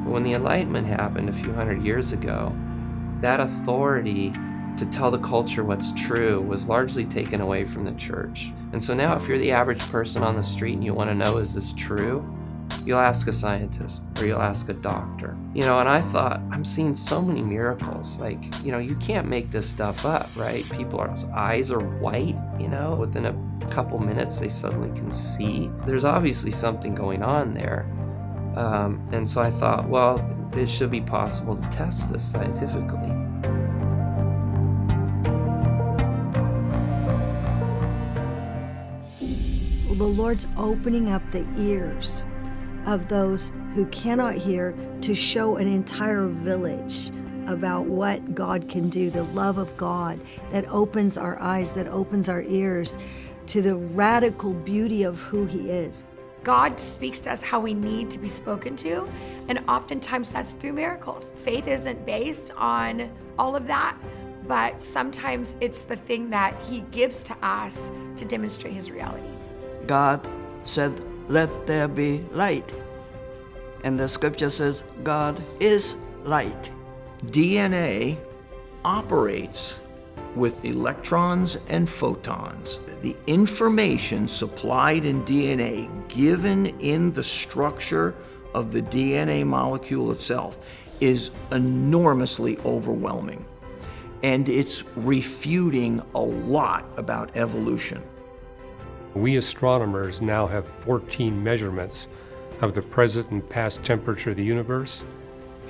When the Enlightenment happened a few hundred years ago, that authority to tell the culture what's true was largely taken away from the church. And so now if you're the average person on the street and you want to know, is this true? You'll ask a scientist or you'll ask a doctor. And I thought, I'm seeing so many miracles. You can't make this stuff up, right? People's eyes are white, within a couple minutes they suddenly can see. There's obviously something going on there. And so I thought, well, it should be possible to test this scientifically. Well, the Lord's opening up the ears of those who cannot hear to show an entire village about what God can do, the love of God that opens our eyes, that opens our ears to the radical beauty of who He is. God speaks to us how we need to be spoken to, and oftentimes that's through miracles. Faith isn't based on all of that, but sometimes it's the thing that He gives to us to demonstrate His reality. God said, "Let there be light." And the scripture says, God is light. DNA operates with electrons and photons. The information supplied in DNA, given in the structure of the DNA molecule itself, is enormously overwhelming. And it's refuting a lot about evolution. We astronomers now have 14 measurements of the present and past temperature of the universe.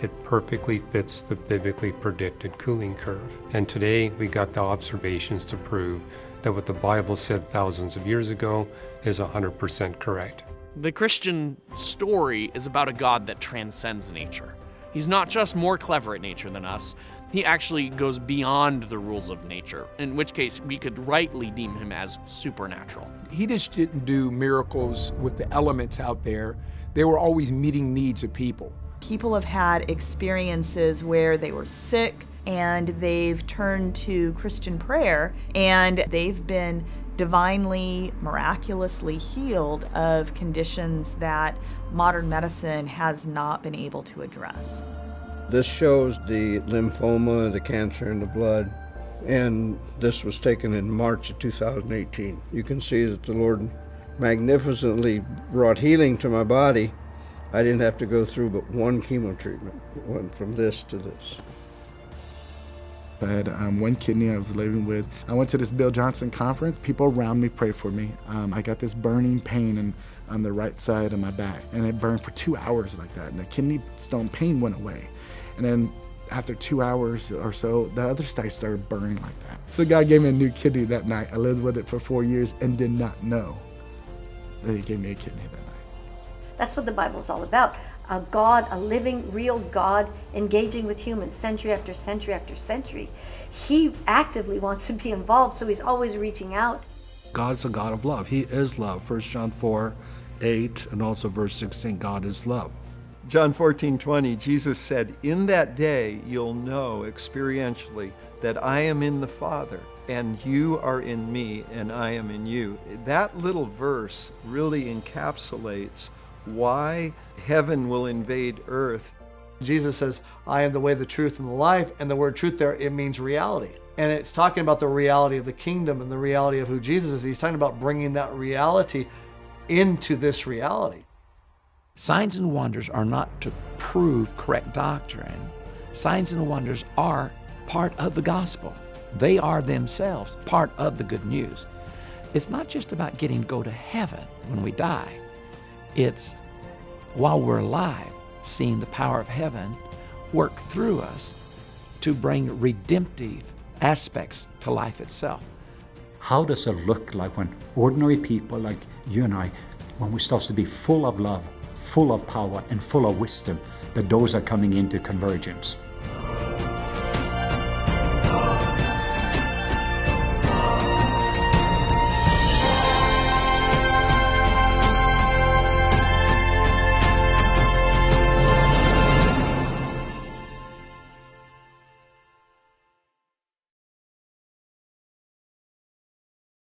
It perfectly fits the biblically predicted cooling curve. And today we got the observations to prove that what the Bible said thousands of years ago is 100% correct. The Christian story is about a God that transcends nature. He's not just more clever at nature than us, he actually goes beyond the rules of nature, in which case we could rightly deem him as supernatural. He just didn't do miracles with the elements out there. They were always meeting needs of people. People have had experiences where they were sick and they've turned to Christian prayer and they've been divinely, miraculously healed of conditions that modern medicine has not been able to address. This shows the lymphoma, the cancer in the blood, and this was taken in March of 2018. You can see that the Lord magnificently brought healing to my body. I didn't have to go through but one chemo treatment. It went from this to this. I had one kidney I was living with. I went to this Bill Johnson conference. People around me prayed for me. I got this burning pain on the right side of my back, and it burned for 2 hours like that, and the kidney stone pain went away. And then after 2 hours or so, the other side started burning like that. So God gave me a new kidney that night. I lived with it for 4 years and did not know that He gave me a kidney that night. That's what the Bible is all about. A God, a living, real God, engaging with humans century after century after century. He actively wants to be involved, so He's always reaching out. God's a God of love. He is love. 1 John 4:8, and also verse 16, God is love. John 14:20, Jesus said, "In that day you'll know experientially that I am in the Father, and you are in me, and I am in you." That little verse really encapsulates why heaven will invade earth. Jesus says, "I am the way, the truth, and the life," and the word truth there, it means reality. And it's talking about the reality of the kingdom and the reality of who Jesus is. He's talking about bringing that reality into this reality. Signs and wonders are not to prove correct doctrine. Signs and wonders are part of the gospel. They are themselves part of the good news. It's not just about getting to go to heaven when we die. It's while we're alive, seeing the power of heaven work through us to bring redemptive aspects to life itself. How does it look like when ordinary people like you and I, when we start to be full of love, full of power, and full of wisdom, that those are coming into convergence?